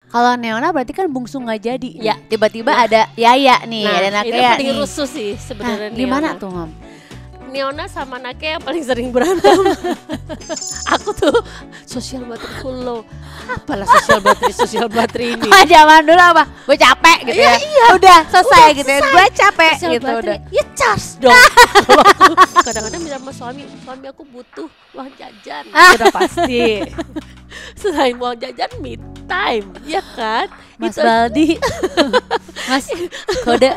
Kalau Neona berarti kan bungsu nggak jadi. Ya. Tiba-tiba ada Yaya nih, Nah, ada itu Nakea paling nih. rusuh sih sebenarnya. Gimana Neona tuh, Mam? Neona sama Nakea yang paling sering berantem. Aku tuh sosial battery full low. Apalah sosial battery ini. Zaman dulu apa? Gue capek gitu ya. Udah selesai Udah gitu ya. selesai. Gue capek Sosial gitu battery, udah. ya charge dong. Kalau aku kadang-kadang bilang sama suami aku butuh uang jajan. Udah pasti. Selain uang jajan, me time, ya kan? Mas Itu- Baldi. Mas kode.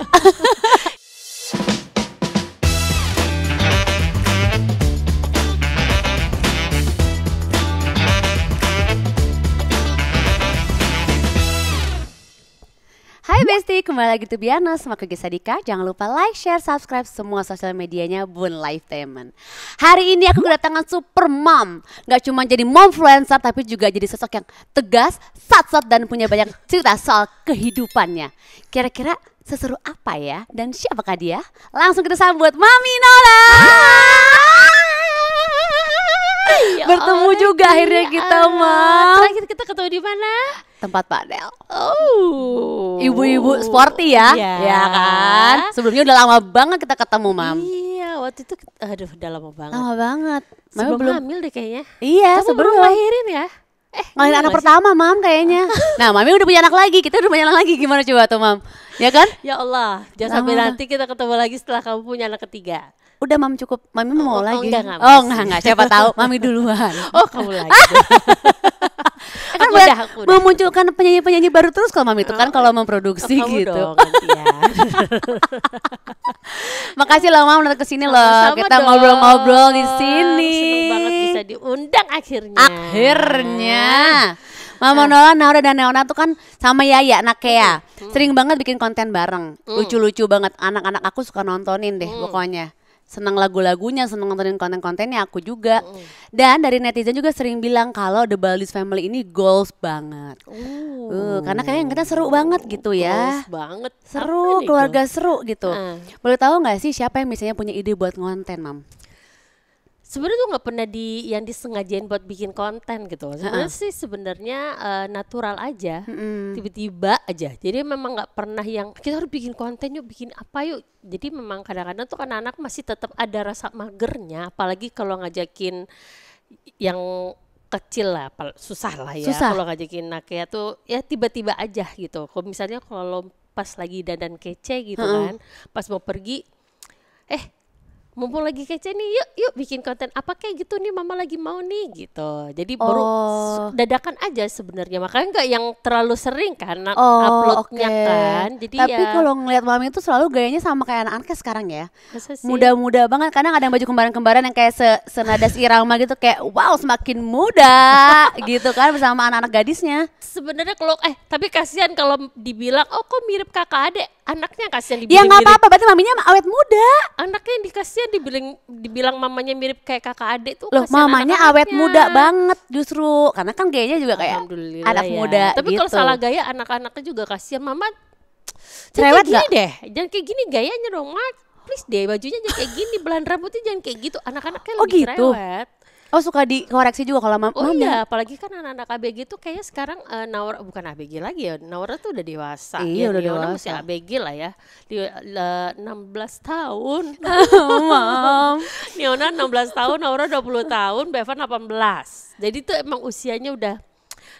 Hai Besti, kembali lagi tuh Biana sama Kiki Sadika. Jangan lupa like, share, subscribe semua sosial medianya Bun Lifetime. Hari ini aku kedatangan super mom. Gak cuma jadi momfluencer tapi juga jadi sosok yang tegas, sat-sat dan punya banyak cerita soal kehidupannya. Kira-kira seseru apa ya? Dan siapakah dia? Langsung kita sambut Mami Nola. Ya Bertemu Allah, juga akhirnya kita, Mam. Terakhir kita ketemu di mana? Tempat padel. Oh, Ibu-ibu sporty ya, Iya. ya kan? Sebelumnya udah lama banget kita ketemu, Mam. Iya, waktu itu aduh udah lama banget. Lama banget. Mami Sebelum belum. hamil deh kayaknya. Iya, Kamu sebelum. belum lahirin ya? Ngelahirin iya anak nggak sih? pertama, Mam, kayaknya. Nah, Mami udah punya anak lagi. Kita udah punya anak lagi. Gimana coba tuh, Mam? Ya kan? Ya Allah, jangan sampai Lama. nanti kita ketemu lagi setelah kamu punya anak ketiga. Udah, Mam, cukup. Mami mau Oh, lagi. enggak, Oh, masih. enggak. Siapa tahu Mami duluan. Oh, kamu lagi. Kan aku buat udah, aku udah. memunculkan penyanyi-penyanyi baru terus kalau Mami itu kan kalau memproduksi Kamu gitu. dong gantian. Makasih loh, Mam, udah kesini loh. Sama-sama Kita dong. ngobrol-ngobrol di sini. Seneng banget bisa diundang akhirnya. Akhirnya Mama Nola, Naura dan Neona tuh kan sama Yaya, Nakea. Sering banget bikin konten bareng. Lucu-lucu banget. Anak-anak aku suka nontonin deh pokoknya. Seneng lagu-lagunya, seneng nontonin konten-kontennya, aku juga. Dan dari netizen juga sering bilang kalau The Baldis Family ini goals banget. Karena kayaknya kita seru banget gitu ya. Goals banget. Seru, Apa nih keluarga seru gitu. Boleh tahu nggak sih siapa yang misalnya punya ide buat ngonten, Mam? Sebenarnya tuh nggak pernah yang disengajain buat bikin konten gitu. Sebenarnya sih sebenarnya natural aja, tiba-tiba aja. Jadi memang nggak pernah yang kita harus bikin konten yuk, bikin apa yuk. Jadi memang kadang-kadang tuh kan anak masih tetap ada rasa magernya, apalagi kalau ngajakin yang kecil lah, susah lah ya. Susah. Kalau ngajakin Nakea tuh ya tiba-tiba aja gitu. Kalau misalnya kalau pas lagi dandan kece gitu kan, pas mau pergi, mumpung lagi kece nih, yuk bikin konten apa kayak gitu nih, mama lagi mau nih gitu. Jadi baru dadakan aja sebenarnya, makanya nggak yang terlalu sering kan uploadnya kan. Jadi tapi ya kalau ngeliat Mami itu selalu gayanya sama kayak anak-anaknya sekarang ya. masa sih? Muda-muda banget, kadang ada yang baju kembaran-kembaran yang kayak senada seirama gitu, kayak wow semakin muda gitu kan bersama anak-anak gadisnya. Sebenarnya kalau tapi kasihan kalau dibilang oh kok mirip kakak adek, anaknya kasihan Ya dibilang nggak mirip. apa-apa, berarti Maminya awet muda. Anaknya yang dikasihan dibilang mamanya mirip kayak kakak adek tuh. Loh, kasihan mamanya anak-anaknya. awet muda banget justru, karena kan gayanya juga kayak Alhamdulillah anak ya. muda Tapi gitu. kalau salah gaya anak-anaknya juga kasihan. Mama Cerewet jangan kayak gini nggak? deh, jangan kayak gini gayanya dong, Mak. Please deh, bajunya jangan kayak gini, belahan rambutnya jangan kayak gitu. Anak-anaknya Oh, lebih gitu? cerewet. Oh, suka dikoreksi juga kalau Oh Mami. iya, apalagi kan anak-anak ABG tuh kayaknya sekarang Naura bukan ABG lagi ya. Naura tuh udah dewasa. Iya, Ya, udah Leona dewasa. masih ABG lah ya. Di 16 tahun. Mam. Leona 16 tahun, Naura 20 tahun, Bevan 18. Jadi tuh emang usianya udah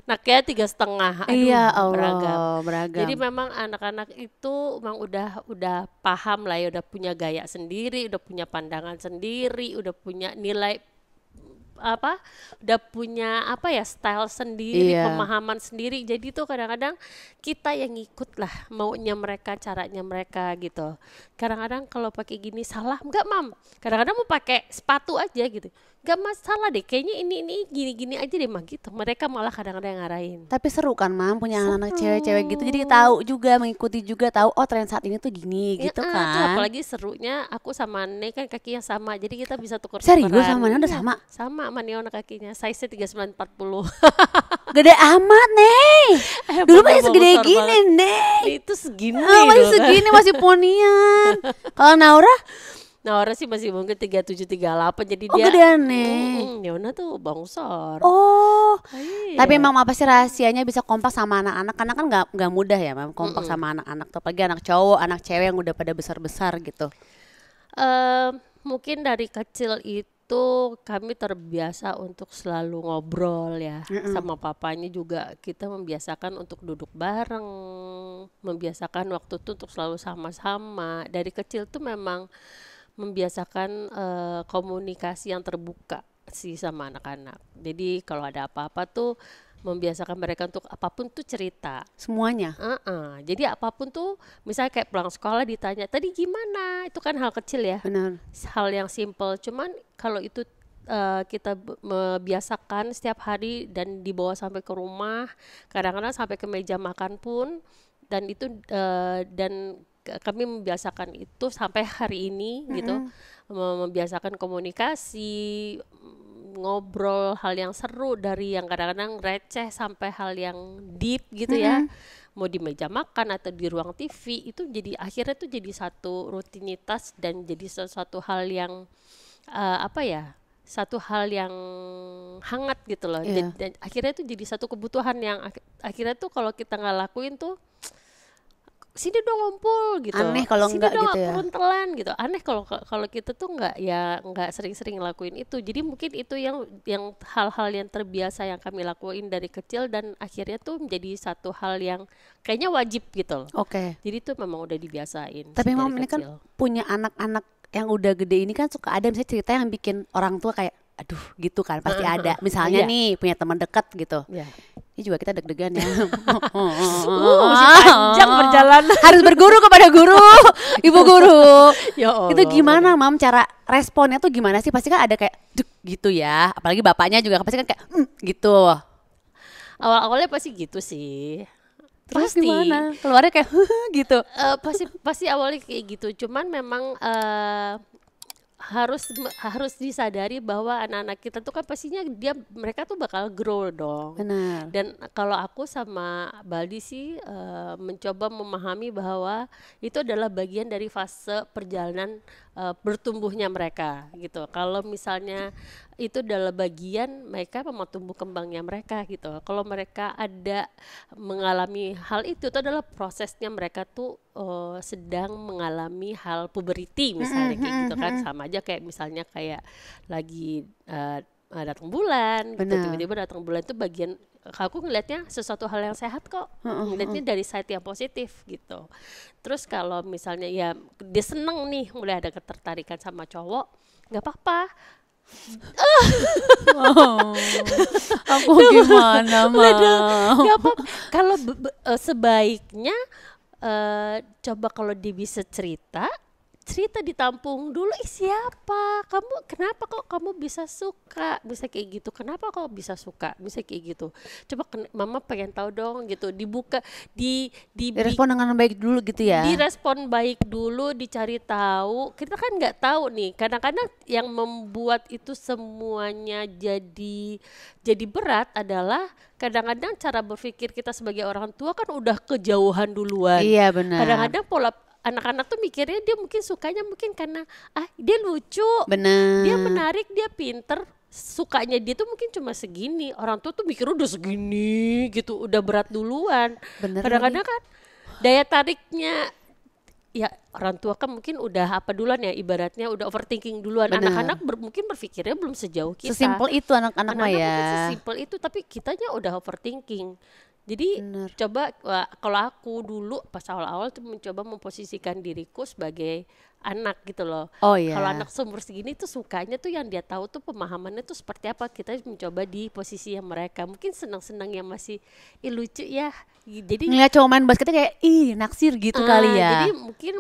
Nakea 3,5. Aduh, Iya beragam. Allah, beragam. Jadi memang anak-anak itu memang udah paham lah ya, udah punya gaya sendiri, udah punya pandangan sendiri, udah punya nilai udah punya style sendiri, Iya. pemahaman sendiri. Jadi tuh kadang-kadang kita yang ngikut lah maunya mereka, caranya mereka gitu. Kadang-kadang kalau pakai gini salah, enggak Mam. Kadang-kadang mau pakai sepatu aja gitu, enggak masalah deh. Kayaknya ini gini-gini aja deh mah gitu. Mereka malah kadang-kadang yang ngarahin. Tapi seru kan, Mam, punya anak-anak Seru. cewek-cewek gitu. Jadi tahu juga, mengikuti juga, tahu oh tren saat ini tuh gini gitu tuh kan. apalagi serunya aku sama Ne kan kakinya sama. Jadi kita bisa tuker-tukeran. Serius sama Neona udah Iya, sama? Sama sama Neona kakinya. Size-nya 39-40. Gede amat, Nih. Dulu masih segede besar gini, banget. Nih. Itu segini Masih loh kan. segini, masih ponian. Kalau Naura Naura sih masih mungkin 37 38 jadi Oh dia gedean nih. Yona tuh bongsor. Oh, Iya. tapi emang apa sih rahasianya bisa kompak sama anak-anak? Karena kan nggak mudah ya, Mam, kompak sama anak-anak. Tuh, apalagi anak cowok, anak cewek yang udah pada besar-besar gitu. Mungkin dari kecil itu kami terbiasa untuk selalu ngobrol ya sama papanya juga kita membiasakan untuk duduk bareng, membiasakan waktu itu untuk selalu sama-sama. Dari kecil tuh memang membiasakan komunikasi yang terbuka sih sama anak-anak. Jadi kalau ada apa-apa tuh membiasakan mereka untuk apapun tuh cerita. Semuanya. Jadi apapun tuh misalnya kayak pulang sekolah ditanya tadi gimana, itu kan hal kecil ya. Benar. Hal yang simple. Cuman kalau itu kita membiasakan setiap hari dan dibawa sampai ke rumah, kadang-kadang sampai ke meja makan pun, dan itu dan kami membiasakan itu sampai hari ini gitu, membiasakan komunikasi, ngobrol hal yang seru dari yang kadang-kadang receh sampai hal yang deep gitu ya, mau di meja makan atau di ruang TV itu jadi akhirnya tuh jadi satu rutinitas dan jadi sesuatu hal yang satu hal yang hangat gitu loh. Dan akhirnya tuh jadi satu kebutuhan yang akhirnya tuh kalau kita nggak lakuin tuh sini dong ngumpul gitu. Aneh kalau sini enggak dong gitu ya. peruntelan gitu. Aneh kalau kita tuh nggak sering-sering lakuin itu. Jadi mungkin itu yang hal-hal yang terbiasa yang kami lakuin dari kecil dan akhirnya tuh menjadi satu hal yang kayaknya wajib gitu. Oke. Jadi tuh memang udah dibiasain. Tapi Mam dari ini kan kecil. punya anak-anak yang udah gede ini kan suka ada misalnya cerita yang bikin orang tua kayak aduh gitu kan pasti ada. Misalnya nih punya teman dekat gitu. Iya. Ini juga kita deg-degan ya. Masih panjang perjalanan. Harus berguru kepada guru, ibu guru. Ya Allah. Itu gimana, Mam? Cara responnya tuh gimana sih? Pasti kan ada kayak duk gitu ya. Apalagi bapaknya juga pasti kan kayak gitu. Awal-awalnya pasti gitu sih. Terus Pasti. gimana? Keluarnya kayak gitu. Pasti awalnya kayak gitu. Cuman memang harus disadari bahwa anak-anak kita tuh kan pastinya mereka tuh bakal grow dong. Benar. Dan kalau aku sama Baldi sih mencoba memahami bahwa itu adalah bagian dari fase perjalanan bertumbuhnya mereka gitu. Kalau misalnya itu adalah bagian mereka memang tumbuh kembangnya mereka gitu. Kalau mereka ada mengalami hal itu adalah prosesnya mereka tuh sedang mengalami hal puberti misalnya kayak gitu kan, sama aja kayak misalnya kayak lagi datang bulan gitu, tiba-tiba datang bulan itu bagian aku ngelihatnya sesuatu hal yang sehat kok, ngelihatnya dari side yang positif gitu. Terus kalau misalnya ya dia seneng nih mulai ada ketertarikan sama cowok, nggak apa-apa. Aku gimana, Mam? Nggak apa-apa. Kalau sebaiknya coba kalau dia bisa cerita ditampung dulu. Siapa kamu, kenapa kok kamu bisa suka, bisa kayak gitu, kenapa kok bisa suka, bisa kayak gitu, coba mama pengen tahu dong gitu, dibuka Direspon dengan baik dulu gitu ya. direspon baik dulu, dicari tahu. Kita kan nggak tahu nih, kadang-kadang yang membuat itu semuanya jadi berat adalah kadang-kadang cara berpikir kita sebagai orang tua kan udah kejauhan duluan. Iya benar. Kadang-kadang pola anak-anak tuh mikirnya dia mungkin sukanya mungkin karena dia lucu, Benar. dia menarik, dia pinter, sukanya dia tuh mungkin cuma segini. Orang tua tuh mikir udah segini gitu, udah berat duluan. Bener Kadang-kadang kan daya tariknya ya orang tua kan mungkin udah apa duluan ya, ibaratnya udah overthinking duluan. Bener. Anak-anak mungkin berpikirnya belum sejauh kita. Sesimpel itu anak-anak mah ya. Mungkin sesimpel itu, tapi kitanya udah overthinking. Jadi Bener. coba kalau aku dulu pas awal-awal tuh mencoba memposisikan diriku sebagai anak gitu loh. Oh iya. Kalau anak seumur segini tuh sukanya tuh yang dia tahu tuh pemahamannya tuh seperti apa. Kita mencoba di posisi yang mereka. Mungkin senang-senang yang masih lucu ya. Jadi ngeliat cowok main basketnya kayak naksir gitu kali ya. Jadi mungkin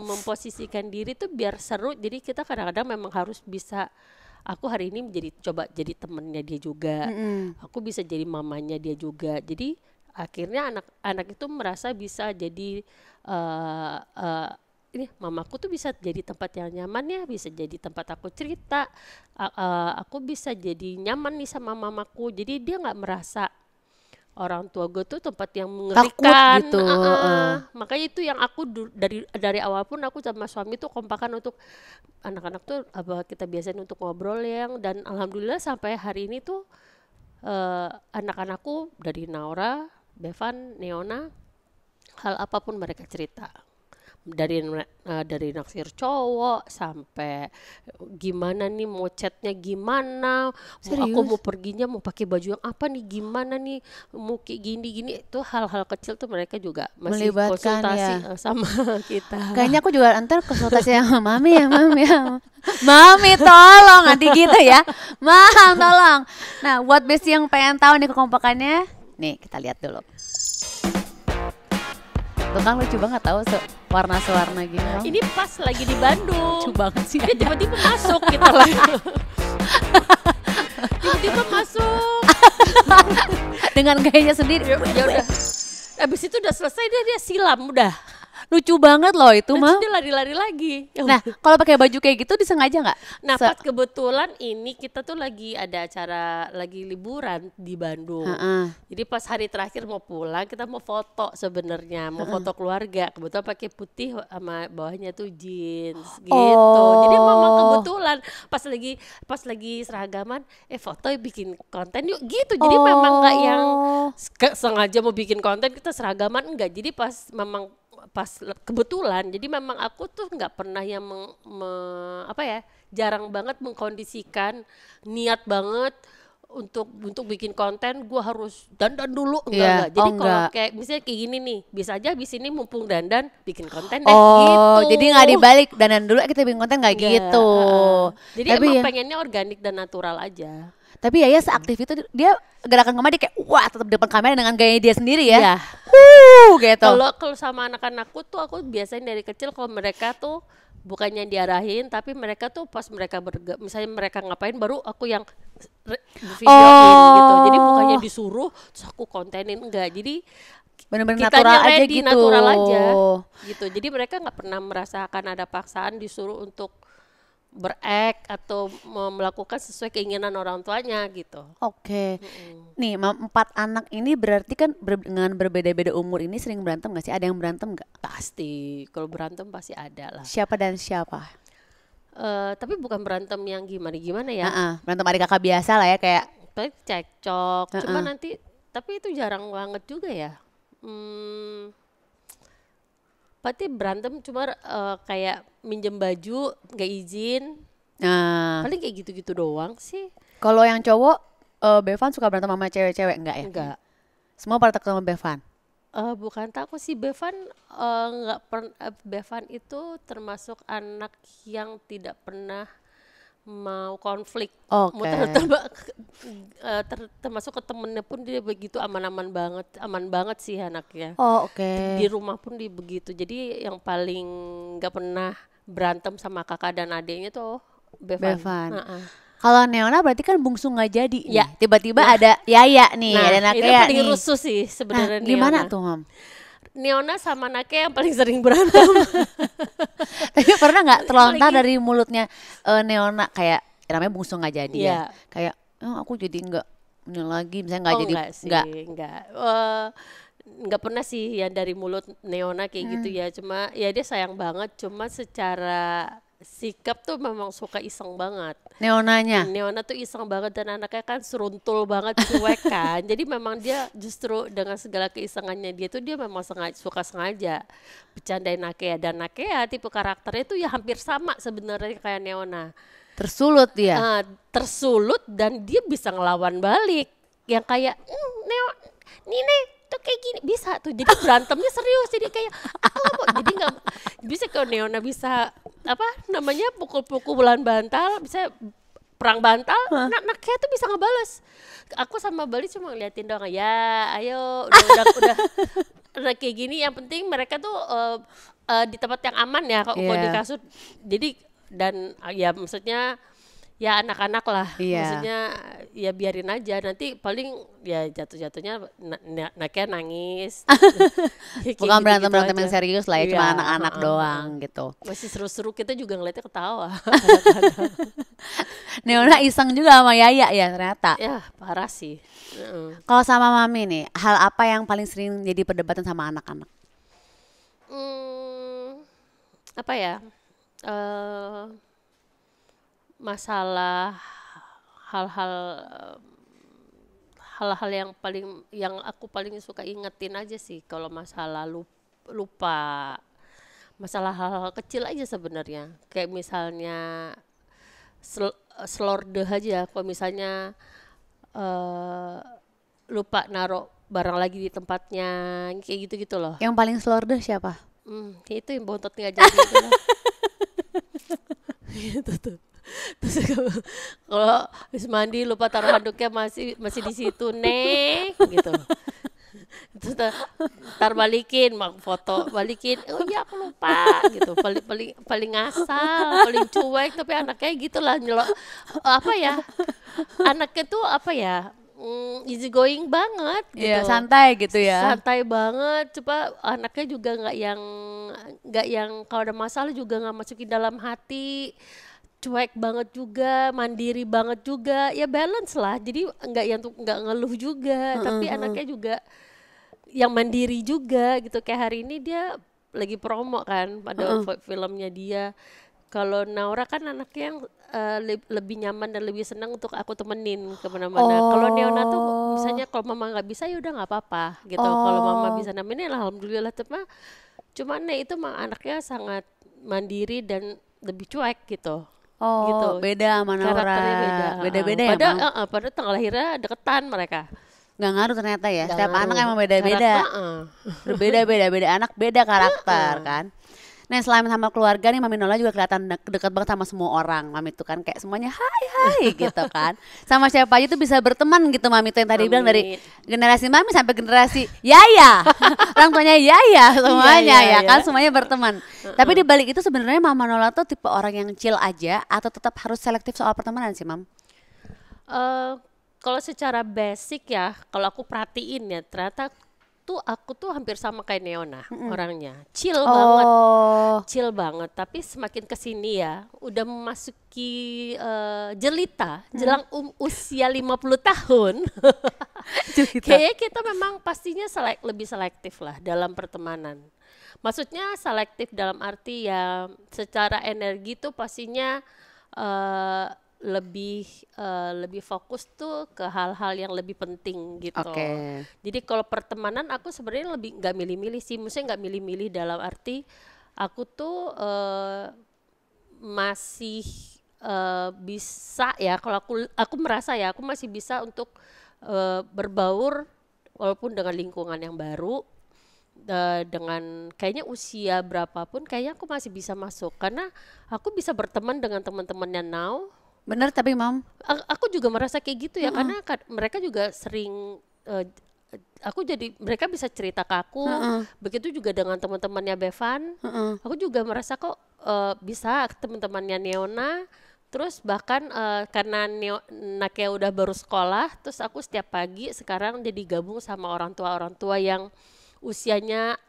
memposisikan diri tuh biar seru. Jadi kita kadang-kadang memang harus bisa. Aku hari ini coba jadi temennya dia juga. Aku bisa jadi mamanya dia juga. Jadi akhirnya anak-anak itu merasa bisa jadi ini mamaku tuh bisa jadi tempat yang nyaman ya, bisa jadi tempat aku cerita, aku bisa jadi nyaman nih sama mamaku. Jadi dia nggak merasa orang tua gue tuh tempat yang Takut mengerikan. gitu. Makanya itu yang aku dari awal pun aku sama suami tuh kompakan untuk anak-anak tuh apa kita biasain untuk ngobrol dan alhamdulillah sampai hari ini tuh anak-anakku dari Naura, Bevan, Neona, hal apapun mereka cerita. Dari naksir cowok sampai gimana nih mau chatnya gimana, aku mau perginya mau pakai baju yang apa nih, gimana nih mau kayak gini itu hal-hal kecil tuh mereka juga masih melibatkan konsultasi ya. sama kita. Kayaknya aku juga ntar konsultasi sama mami ya. Mami tolong nanti gitu ya. Mam tolong. Nah buat Besti yang pengen tahu nih kekompakannya, nih kita lihat dulu. Tuh kan lucu banget tahu warna-warna gini. Ini pas lagi di Bandung. Lucu banget sih. Dia tiba-tiba masuk gitu lah. Tiba-tiba masuk. Dengan gayanya sendiri. Ya udah. Abis itu udah selesai dia silam udah. Lucu banget loh itu mah. Terus dia lari-lari lagi. Nah kalau pakai baju kayak gitu disengaja nggak? Nah pas kebetulan ini kita tuh lagi ada acara lagi liburan di Bandung. Jadi pas hari terakhir mau pulang kita mau foto sebenarnya, mau foto keluarga. Kebetulan pakai putih sama bawahnya tuh jeans gitu. Jadi memang kebetulan pas lagi seragaman, foto bikin konten yuk gitu. Jadi memang nggak yang sengaja mau bikin konten kita seragaman enggak. Jadi pas kebetulan, jadi memang aku tuh nggak pernah yang jarang banget mengkondisikan niat banget untuk bikin konten gue harus dandan dulu enggak. Jadi kalau kayak misalnya kayak gini nih, bisa aja abis ini mumpung dandan bikin konten deh gitu. Jadi nggak dibalik dandan dulu kita bikin konten nggak gitu. Jadi emang pengennya organik dan natural aja. Tapi Yaya seaktif itu dia gerakan kemana dia kayak wah tetap depan kamera dengan gaya dia sendiri ya. Iya. Gitu. Kalau sama anak-anakku tuh aku biasain dari kecil kalau mereka tuh bukannya diarahin tapi mereka tuh pas mereka misalnya mereka ngapain baru aku yang videoin gitu. Jadi bukannya disuruh terus aku kontenin enggak. Jadi benar-benar natural aja gitu. Natural aja gitu. Jadi mereka nggak pernah merasakan ada paksaan disuruh untuk ber-act atau melakukan sesuai keinginan orang tuanya gitu. Oke. Nih 4 anak ini berarti kan dengan berbeda-beda umur ini sering berantem gak sih? Ada yang berantem gak? Pasti, kalau berantem pasti ada lah. Siapa dan siapa? Tapi bukan berantem yang gimana-gimana ya. Berantem adik kakak biasa lah ya kayak. Tapi cekcok, cuma nanti tapi itu jarang banget juga ya. Berarti berantem cuma kayak minjem baju nggak izin, paling kayak gitu-gitu doang sih. Kalau yang cowok, Bevan suka berantem sama cewek-cewek enggak ya? Enggak. Semua pada takut sama Bevan? Bukan takut sih, Bevan nggak pernah. Bevan itu termasuk anak yang tidak pernah mau konflik. Termasuk ke temennya pun dia begitu aman banget sih anaknya. Di rumah pun dia begitu. Jadi yang paling nggak pernah berantem sama kakak dan adiknya tuh Bevan. Kalau Neona berarti kan bungsu nggak jadi ya. Tiba-tiba ada Yaya nih, ada Nakea nih. Itu paling rusuh sih sebenarnya. Gimana tuh Mam? Neona sama Nakea yang paling sering berantem. Tapi pernah nggak terlontar dari mulutnya Neona kayak namanya bungsu nggak jadi ya? Kayak aku jadi nggak ini lagi, misalnya nggak jadi nggak pernah sih yang dari mulut Neona kayak gitu ya. Cuma ya dia sayang banget. Cuma secara sikap tuh memang suka iseng banget. Neona tuh iseng banget dan anaknya kan seruntul banget, cuek kan. Jadi memang dia justru dengan segala keisengannya dia memang suka sengaja bercandain Nakea. Dan Nakea tipe karakternya tuh ya hampir sama sebenarnya kayak Neona. Tersulut dia. Tersulut dan dia bisa ngelawan balik. Yang kayak Nine tuh kayak gini bisa tuh. Jadi berantemnya serius. Jadi kayak jadi nggak bisa kalau Neona bisa pukul-pukulan bantal, bisa perang bantal. Nakea tuh bisa ngebales. Aku sama Bali cuma ngeliatin doang. Ya ayo udah kayak gini. Yang penting mereka tuh di tempat yang aman ya kalau di kasur. Jadi dan ya maksudnya ya anak-anak lah, Iya. maksudnya ya biarin aja, nanti paling ya jatuh-jatuhnya anaknya nangis. Ya kayak Bukan gitu-gitu berantem-berantem aja. yang serius lah ya, cuma Iya, anak-anak doang gitu. masih seru-seru, kita juga ngeliatnya ketawa. Neona iseng juga sama Yaya ya ternyata. Ya parah sih. Kalau sama Mami nih, hal apa yang paling sering jadi perdebatan sama anak-anak? Apa ya, eh masalah hal-hal hal-hal yang aku paling suka ingetin aja sih kalau masalah lupa, masalah hal-hal kecil aja sebenarnya, kayak misalnya selorde aja, kalau misalnya eh lupa naruh barang lagi di tempatnya, kayak gitu-gitu loh. Yang paling slorde siapa? Ya itu yang bontot nggak jadi itu lah. Gitu tuh. Terus kalau habis mandi lupa taruh handuknya masih di situ nih gitu. Terus ntar balikin, foto balikin, oh iya aku lupa gitu. Paling ngasal, paling cuek, tapi anaknya gitulah nyelok, apa ya, anaknya tuh apa ya, easy going banget gitu. Iya, santai gitu ya. Santai banget, coba anaknya juga nggak yang kalau ada masalah juga nggak masukin dalam hati, cuek banget juga, mandiri banget juga, ya balance lah. Jadi nggak ngeluh juga, tapi anaknya juga yang mandiri juga gitu. Kayak hari ini dia lagi promo kan pada filmnya dia. Kalau Naura kan anaknya yang lebih nyaman dan lebih senang untuk aku temenin kemana-mana. Kalau Neona tuh misalnya kalau mama nggak bisa ya udah nggak apa-apa gitu. Kalau mama bisa nemenin alhamdulillah. Cuma Nek itu mah anaknya sangat mandiri dan lebih cuek gitu. Oh, Gitu. beda sama Naura. Karakternya beda. Beda-beda ya, Mam? Padahal tanggal lahirnya deketan mereka. Nggak ngaruh ternyata ya. Nggak Setiap ngaruh. anak emang beda-beda. Berbeda-beda, beda anak, beda karakter kan. Nah, selain sama keluarga nih, Mami Nola juga kelihatan dekat banget sama semua orang. Mami tuh kan kayak semuanya hai gitu kan. Sama siapa aja tuh bisa berteman gitu. Mami tuh yang tadi bilang dari generasi Mami sampai generasi Yaya. Orang tuanya Yaya semuanya Iya, ya iya. kan, semuanya berteman. Tapi di balik itu sebenarnya Mama Nola tuh tipe orang yang chill aja atau tetap harus selektif soal pertemanan sih, Mam? Kalau secara basic ya, kalau aku perhatiin ya, ternyata aku tuh hampir sama kayak Neona orangnya, chill banget, chill banget. Tapi semakin kesini ya, udah memasuki jelita, jelang usia 50 tahun, kayaknya kita memang pastinya lebih selektif lah dalam pertemanan. Maksudnya selektif dalam arti ya, secara energi tuh pastinya lebih fokus tuh ke hal-hal yang lebih penting gitu. Oke. Jadi kalau pertemanan aku sebenarnya lebih nggak milih-milih sih, maksudnya nggak milih-milih dalam arti aku tuh masih bisa ya, kalau aku merasa ya aku masih bisa untuk berbaur walaupun dengan lingkungan yang baru, dengan kayaknya usia berapapun kayaknya aku masih bisa masuk karena aku bisa berteman dengan teman-temannya now. Bener tapi Mam? Aku juga merasa kayak gitu ya, karena mereka juga sering mereka bisa cerita ke aku, begitu juga dengan teman-temannya Bevan. Aku juga merasa kok bisa teman-temannya Neona, terus bahkan karena Nakia udah baru sekolah, terus aku setiap pagi sekarang jadi gabung sama orang tua yang usianya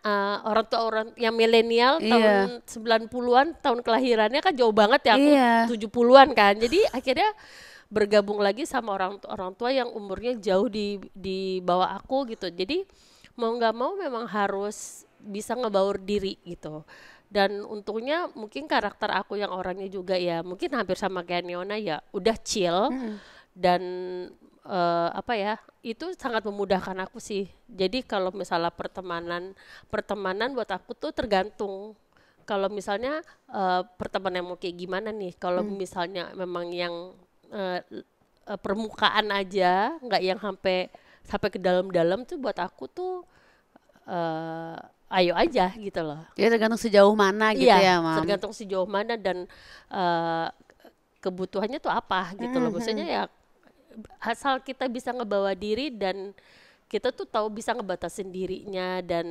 orang yang milenial, tahun 90-an, tahun kelahirannya kan jauh banget ya, aku 70-an kan. Jadi akhirnya bergabung lagi sama orang tua yang umurnya jauh di bawah aku gitu. Jadi mau nggak mau memang harus bisa ngebaur diri gitu. Dan untungnya mungkin karakter aku yang orangnya juga ya mungkin hampir sama kayak Neona ya, udah chill dan apa ya, itu sangat memudahkan aku sih. Jadi kalau misalnya pertemanan buat aku tuh tergantung. Kalau misalnya pertemanan mau kayak gimana nih, kalau misalnya memang yang permukaan aja, nggak yang sampai ke dalam-dalam, tuh buat aku tuh ayo aja gitu loh. Jadi tergantung sejauh mana gitu ya, Mam? Tergantung sejauh mana dan kebutuhannya tuh apa gitu loh. Maksudnya ya asal kita bisa ngebawa diri dan kita tuh tahu bisa ngebatasin dirinya dan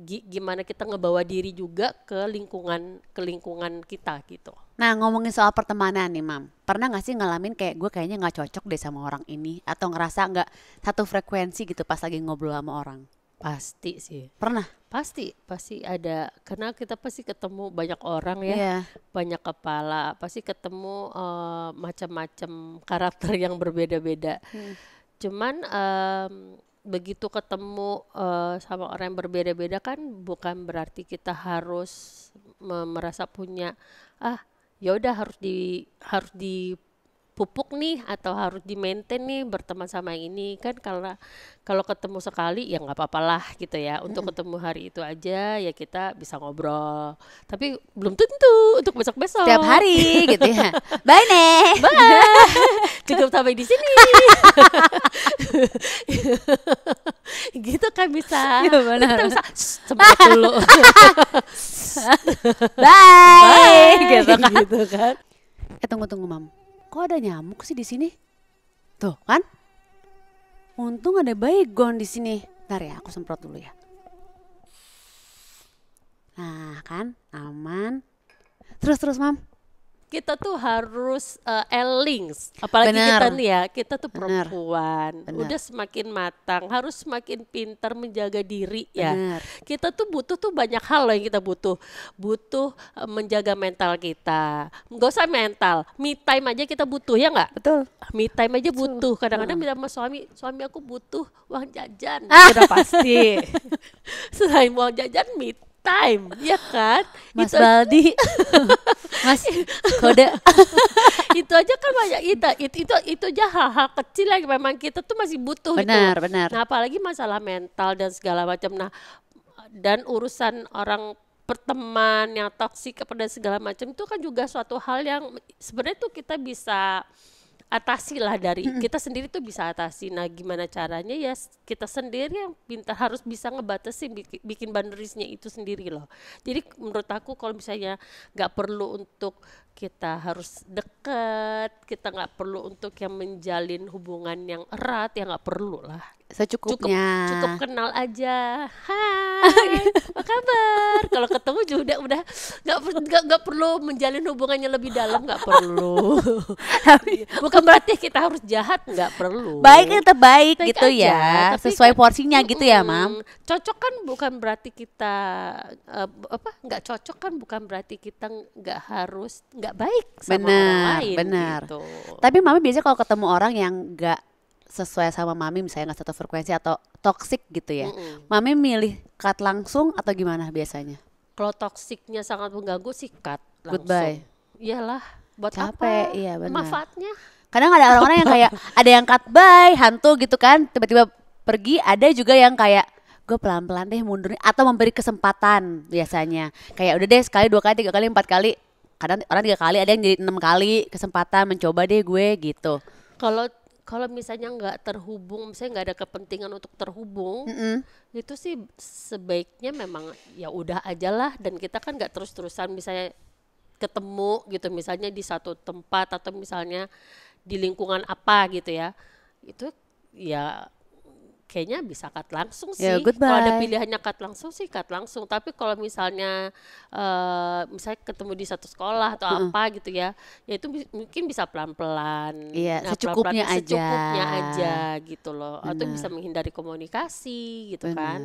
gimana kita ngebawa diri juga ke lingkungan kita gitu. Nah, ngomongin soal pertemanan nih, Mam. Pernah gak sih ngalamin kayak gue kayaknya gak cocok deh sama orang ini? Atau ngerasa gak satu frekuensi gitu pas lagi ngobrol sama orang? Pasti sih. Pernah? Pasti ada. Karena kita pasti ketemu banyak orang ya, Iya. banyak kepala. Pasti ketemu macam-macam karakter yang berbeda-beda. Cuman begitu ketemu sama orang yang berbeda-beda kan bukan berarti kita harus merasa punya ya udah harus dipupuk nih atau harus di maintain nih berteman sama yang ini kan. Kalau ketemu sekali ya nggak apa-apa lah gitu ya, untuk ketemu hari itu aja ya kita bisa ngobrol, tapi belum tentu untuk besok-besok Setiap hari gitu ya. Bye nih. cukup sampai di sini gitu kan bisa. Iya, benar. Kita bisa sempat dulu Bye. Gitu kan. gitu kan. Tunggu Mam. Kok ada nyamuk sih di sini? Tuh kan? Untung ada baygon di sini. Bentar ya, aku semprot dulu ya. Nah kan, aman. Terus Mam. Kita tuh harus elings, apalagi Bener. kita nih ya, kita tuh Bener. perempuan, Bener. udah semakin matang, harus semakin pintar menjaga diri ya. Bener. Kita tuh butuh tuh banyak hal loh yang kita butuh menjaga mental kita. Nggak usah mental, me time aja kita butuh ya nggak? Betul. Me time aja butuh. Kadang-kadang bilang sama suami aku butuh uang jajan, sudah pasti. Selain uang jajan, me time, ya kan? Mas Itu Baldi. Mas kode. itu aja kan banyak itu aja hal-hal kecil yang memang kita tuh masih butuh Benar, gitu. benar. Nah, apalagi masalah mental dan segala macam. Nah, dan urusan orang perteman yang toksik kepada segala macam itu kan juga suatu hal yang sebenarnya tuh kita bisa atasi lah, dari kita sendiri tuh bisa atasi. Nah, gimana caranya ya kita sendiri yang pintar harus bisa ngebatasin, bikin boundariesnya itu sendiri loh. Jadi menurut aku kalau misalnya nggak perlu untuk kita harus deket, kita nggak perlu untuk yang menjalin hubungan yang erat, ya nggak perlu lah. Secukupnya. Cukup kenal aja. Hai, apa kabar? Kalau ketemu juga udah nggak perlu menjalin hubungannya lebih dalam, nggak perlu. Bukan berarti kita harus jahat, nggak perlu. Baik tetap baik Baik gitu aja, ya. tapi Sesuai kan- porsinya gitu ya, Mam. Cocok kan bukan berarti kita nggak cocok kan bukan berarti kita nggak baik sama orang lain. Benar. Gitu. Tapi Mami biasanya kalau ketemu orang yang gak sesuai sama Mami, misalnya gak satu frekuensi atau toxic gitu ya, Mami milih cut langsung atau gimana biasanya? Kalau toksiknya sangat mengganggu sih cut langsung. Goodbye. Iyalah, buat Capek, apa? iya benar. Manfaatnya. Kadang ada orang-orang yang kayak ada yang cut bye, hantu gitu kan, tiba-tiba pergi. Ada juga yang kayak gue pelan-pelan deh mundurin atau memberi kesempatan biasanya. Kayak udah deh sekali, 2 kali, 3 kali, 4 kali. Kadang orang 3 kali, ada yang jadi 6 kali kesempatan mencoba deh gue gitu. Kalau misalnya nggak terhubung, misalnya nggak ada kepentingan untuk terhubung, itu sih sebaiknya memang ya udah aja lah. Dan kita kan nggak terus-terusan misalnya ketemu gitu, misalnya di satu tempat atau misalnya di lingkungan apa gitu ya, itu ya kayaknya bisa cut langsung sih. Ya, goodbye. Kalau ada pilihannya cut langsung sih cut langsung. Tapi kalau misalnya misalnya ketemu di satu sekolah atau apa gitu ya itu mungkin bisa pelan-pelan. Iya, Nah, secukupnya pelan-pelan, aja. secukupnya aja gitu loh. Atau Benar. bisa menghindari komunikasi gitu Benar. kan.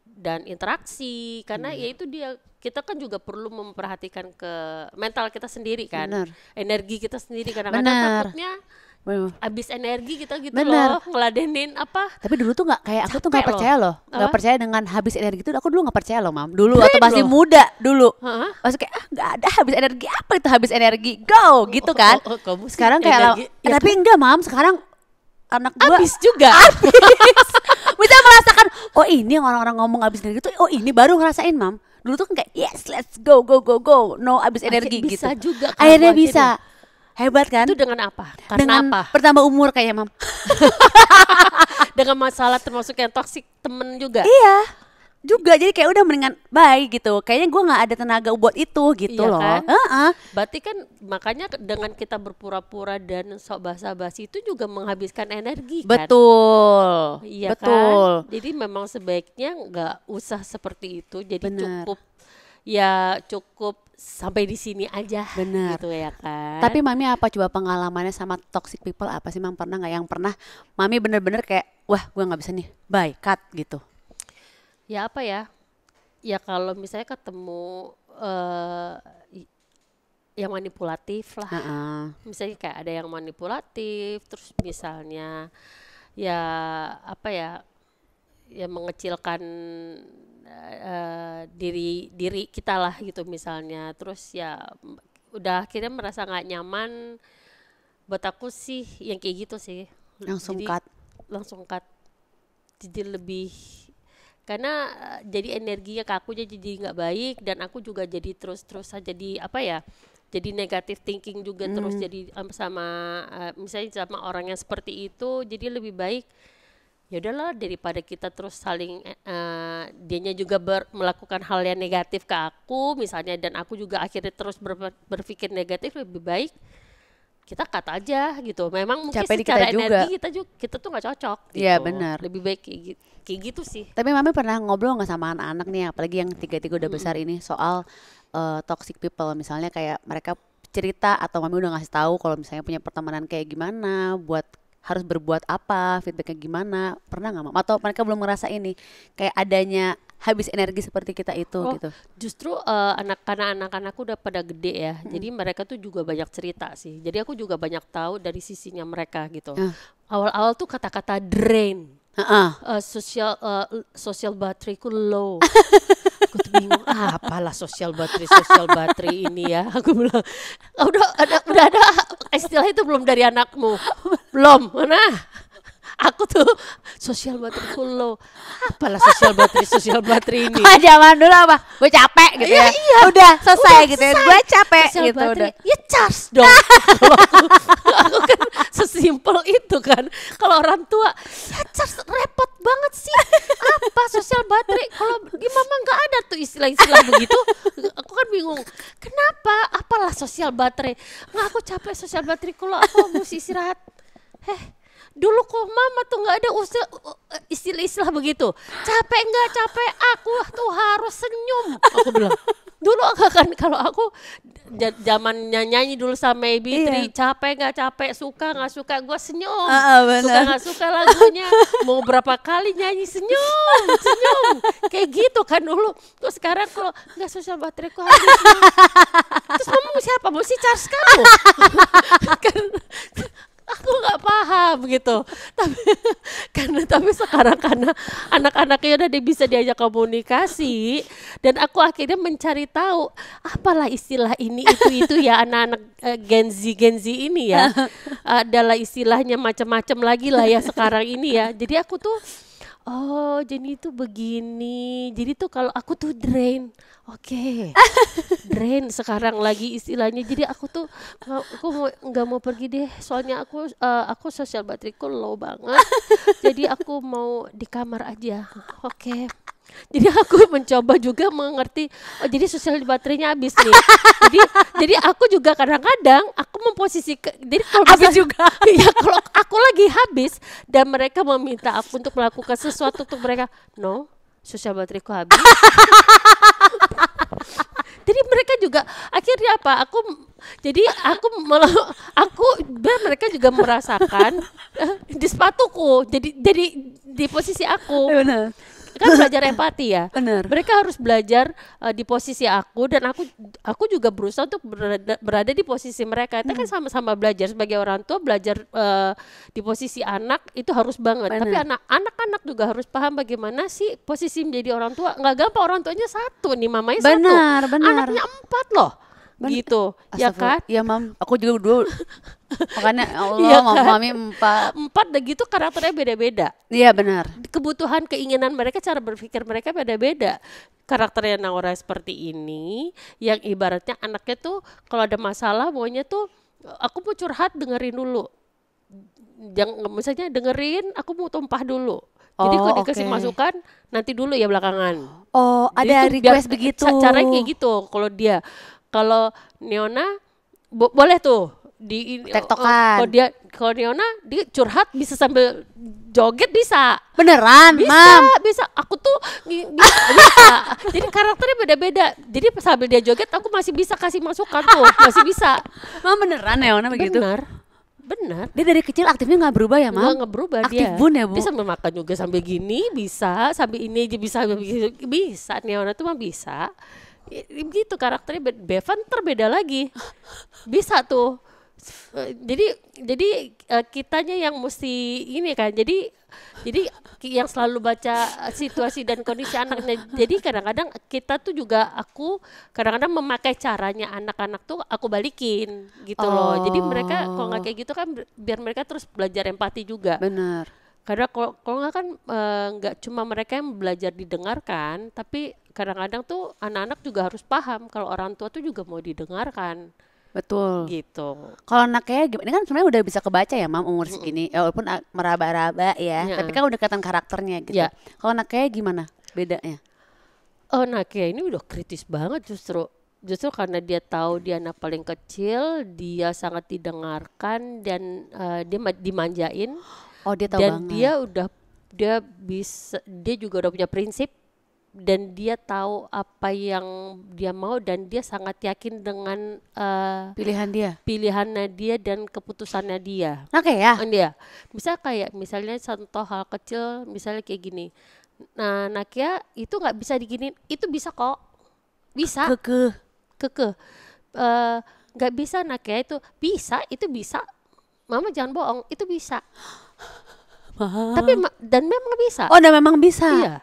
Dan interaksi, karena ya itu dia, kita kan juga perlu memperhatikan ke mental kita sendiri kan. Benar. Energi kita sendiri, kadang-kadang Benar. takutnya Bener. habis energi kita gitu Benar. loh, ngeladenin apa. Tapi dulu tuh nggak kayak aku tuh nggak Capek percaya loh, nggak Apa? percaya dengan habis energi itu. Aku dulu nggak percaya loh, Mam. Dulu Keren atau masih loh. muda dulu. Hah? Maksudnya kayak nggak ada habis energi, apa itu habis energi, go gitu kan. Kamu sih Sekarang kayak energi, ya tapi enggak, Mam. Sekarang anak gua habis juga. bisa merasakan, oh ini yang orang-orang ngomong habis energi tuh, oh ini baru ngerasain, Mam. Dulu tuh kan kayak yes let's go no habis energi Bisa gitu. juga kamu Akhirnya akhirnya. bisa. Hebat kan? Itu dengan apa? Karena Dengan apa? bertambah umur kayaknya, Mam. Dengan masalah termasuk yang toksik temen juga. Iya. Juga jadi kayak udah mendingan bye gitu. Kayaknya gua nggak ada tenaga buat itu gitu Iya loh. kan? Heeh. Berarti kan makanya dengan kita berpura-pura dan sok basa-basi itu juga menghabiskan energi kan. Betul. Iya Betul. kan? Jadi memang sebaiknya nggak usah seperti itu. Jadi Bener. cukup sampai di sini aja. Bener. Gitu ya kan. Tapi Mami apa coba pengalamannya sama toxic people apa sih Mam? Pernah nggak yang pernah Mami bener-bener kayak wah gue nggak bisa nih, bye, cut gitu? Ya apa ya? Ya kalau misalnya ketemu yang manipulatif lah. Misalnya kayak ada yang manipulatif, terus misalnya ya apa ya? Ya mengecilkan diri kita lah gitu misalnya. Terus ya udah akhirnya merasa nggak nyaman. Buat aku sih yang kayak gitu sih. Langsung Jadi, cut. Langsung cut. Jadi lebih karena jadi energinya ke aku jadi nggak baik, dan aku juga jadi terus-terusan jadi apa ya? Jadi negative thinking juga terus jadi sama misalnya sama orang yang seperti itu. Jadi lebih baik ya udahlah, daripada kita terus saling dianya juga melakukan hal yang negatif ke aku misalnya, dan aku juga akhirnya terus berpikir negatif, lebih baik kita cut aja gitu. Memang mungkin Capek di secara kita energi juga. kita tuh nggak cocok gitu. Iya, benar. Lebih baik kayak gitu sih. Tapi Mami pernah ngobrol nggak sama anak-anak nih, apalagi yang 3 udah besar ini, soal toxic people? Misalnya kayak mereka cerita atau Mami udah ngasih tahu kalau misalnya punya pertemanan kayak gimana, harus berbuat apa, feedbacknya gimana, pernah nggak Mam? Atau mereka belum ngerasa ini kayak adanya habis energi seperti kita itu gitu? Justru karena anak-anakku udah pada gede ya, jadi mereka tuh juga banyak cerita sih. Jadi aku juga banyak tahu dari sisinya mereka gitu. Awal-awal tuh kata-kata drain, social bateraiku low. Aku tuh bingung, apalah social battery ini ya. Aku bilang, udah ada istilah itu belum dari anakmu? Belum, mana? Aku tuh social battery low. Apalah social battery ini? Zaman dulu apa? Gue capek gitu ya. Iya. Udah selesai gitu ya. Gue capek Social gitu battery, udah. ya charge dong. Kalau aku kan sesimpel itu kan. Kalau orang tua, ya charge, repot banget sih. Apa social battery? Kalau di mama nggak ada tuh istilah-istilah begitu. Aku kan bingung. Kenapa? Apalah social battery? Nggak, aku capek social battery. Kalau aku mesti istirahat. Dulu kok mama tuh nggak ada istilah-istilah begitu. Capek nggak capek, aku tuh harus senyum. Aku bilang. Dulu kan kalau aku zaman nyanyi dulu sama Ibitri, capek nggak capek, suka nggak suka, gue senyum. Suka nggak suka lagunya, mau berapa kali nyanyi senyum. Kayak gitu kan dulu. Terus sekarang kalau nggak sosial bateraiku habis. Terus mama mau siapa? Mau si charge kamu? Kan aku nggak paham gitu. Tapi sekarang karena anak-anaknya udah bisa diajak komunikasi, dan aku akhirnya mencari tahu apalah istilah ini itu ya, anak-anak Gen Z ini ya. Adalah istilahnya macam-macam lagi lah ya sekarang ini ya. Jadi aku tuh jadi itu begini. Jadi tuh kalau aku tuh drain. Oke. Drain sekarang lagi istilahnya. Jadi aku tuh nggak mau pergi deh. Soalnya aku sosial bateraiku low banget. Jadi aku mau di kamar aja. Oke. Jadi aku mencoba juga mengerti, jadi sosial baterainya habis nih. jadi aku juga kadang-kadang aku memposisikan, jadi kalau habis juga. Ya kalau aku lagi habis dan mereka meminta aku untuk melakukan sesuatu untuk mereka, no, sosial bateraiku habis. Jadi mereka juga akhirnya apa? Mereka juga merasakan di sepatuku. Jadi di posisi aku. Benar. Kan belajar empati ya. Benar. Mereka harus belajar di posisi aku, dan aku juga berusaha untuk berada di posisi mereka. Kita kan sama-sama belajar sebagai orang tua, belajar di posisi anak itu harus banget. Benar. Tapi anak-anak juga harus paham bagaimana sih posisi menjadi orang tua. Nggak gampang, orang tuanya satu nih, mamanya benar, satu. Benar. Anaknya 4 loh. Gitu. Ya kan? Iya Mam, aku juga dulu. Makanya Allah Iya kan? Mami 4 udah gitu karakternya beda-beda. Iya benar. Kebutuhan, keinginan mereka, cara berpikir mereka beda-beda. Karakternya orang seperti ini, yang ibaratnya anaknya tuh kalau ada masalah maunya tuh, aku mau curhat dengerin dulu. Jangan misalnya dengerin, aku mau tumpah dulu. Jadi kalau dikasih masukan nanti dulu ya belakangan. Ada request begitu. Caranya kayak gitu. Kalau Neona boleh tuh di tektokan. Kalau Neona dia curhat bisa sambil joget bisa. Beneran, Bisa, Mam? bisa. Aku tuh bisa. Jadi karakternya beda-beda. Jadi sambil dia joget aku masih bisa kasih masukan tuh, masih bisa. Mam beneran ya Ona begitu? Benar. Dia dari kecil aktifnya nggak berubah ya Mam? Nggak berubah Aktif dia. bun ya Bu? Dia sambil makan juga sambil gini bisa, sambil ini aja bisa. Neona tuh mah bisa. Gitu karakternya. Bevan terbeda lagi. Bisa tuh. Jadi kitanya yang mesti ini kan. Jadi yang selalu baca situasi dan kondisi anaknya. Jadi kadang-kadang kita tuh juga aku kadang-kadang memakai caranya anak-anak tuh aku balikin gitu loh. Jadi mereka kalau nggak kayak gitu kan biar mereka terus belajar empati juga. Benar. Karena kalau nggak kan nggak cuma mereka yang belajar didengarkan, tapi kadang-kadang tuh anak-anak juga harus paham kalau orang tua tuh juga mau didengarkan. Betul. Gitu. Kalau anaknya gimana? Ini kan sebenarnya udah bisa kebaca ya Mam umur segini. Ya walaupun meraba-raba ya, tapi kan udah kelihatan karakternya gitu. Ya. Kalau anaknya gimana bedanya? Oh, anaknya ini udah kritis banget justru karena dia tahu dia anak paling kecil, dia sangat didengarkan dan dia dimanjain. Oh, dia tahu dan banget. dia juga udah punya prinsip dan dia tahu apa yang dia mau dan dia sangat yakin dengan pilihannya dia dan keputusannya dia. Oke ya. Dia misalnya contoh hal kecil misalnya kayak gini. Nah, Nakia itu nggak bisa diginin, itu bisa kok, bisa. Kekeh. Nggak bisa Nakia itu bisa. Mama jangan bohong, itu bisa. Tapi dan memang bisa. Oh, dan memang bisa. Iya.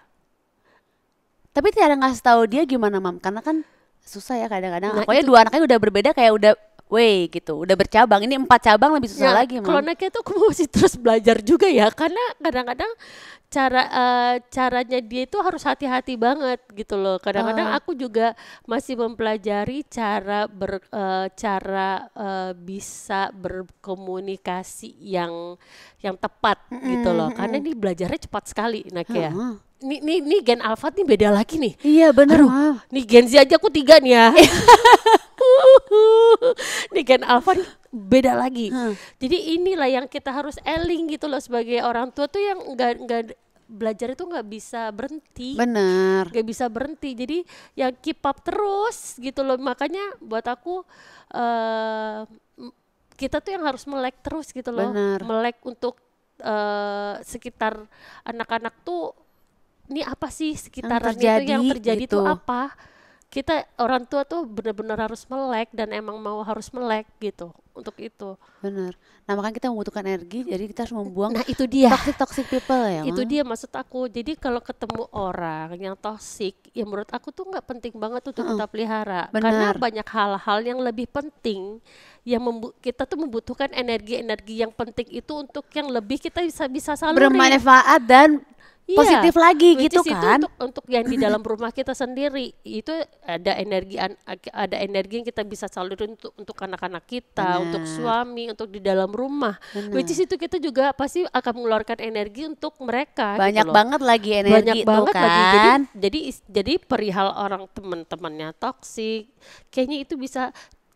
Tapi tidak ada ngasih tahu dia gimana Mam, karena kan susah ya kadang-kadang. Pokoknya dua anaknya udah berbeda kayak udah gitu, udah bercabang. Ini 4 cabang lebih susah lagi Mam. Kalau anaknya tuh aku masih terus belajar juga ya, karena kadang-kadang caranya dia itu harus hati-hati banget gitu loh. Kadang-kadang aku juga masih mempelajari cara bisa berkomunikasi yang tepat gitu loh. Karena ini belajarnya cepat sekali Nakia. Nih Gen Alpha nih beda lagi nih. Iya benar Mam. Nih Gen Z aja aku 3 nih ya. Nih Gen Alpha nih beda lagi. Jadi inilah yang kita harus eling gitu loh sebagai orang tua tuh yang nggak belajar itu nggak bisa berhenti. Benar. Nggak bisa berhenti. Jadi yang keep up terus gitu loh. Makanya buat aku kita tuh yang harus melek terus gitu loh. Benar. Melek untuk sekitar anak-anak tuh. Ini apa sih sekitaran yang terjadi gitu. Tuh apa? Kita orang tua tuh benar-benar harus melek dan emang mau harus melek gitu untuk itu. Benar. Nah makanya kita membutuhkan energi, jadi kita harus membuang. Nah itu dia. Toxic people ya. Itu dia maksud aku. Jadi kalau ketemu orang yang toxic, ya menurut aku tuh nggak penting banget untuk kita pelihara. Benar. Karena banyak hal-hal yang lebih penting yang kita tuh membutuhkan energi yang penting itu untuk yang lebih kita bisa salurin. Bermanfaat dan positif lagi gitu kan. Itu untuk yang di dalam rumah kita sendiri itu ada energi yang kita bisa salurin untuk anak-anak kita, untuk suami, untuk di dalam rumah. Which is itu kita juga pasti akan mengeluarkan energi untuk mereka. Banyak gitu loh. banget lagi energi banyak tuh banget kan. Lagi. Jadi perihal orang teman-temannya toksik, kayaknya itu bisa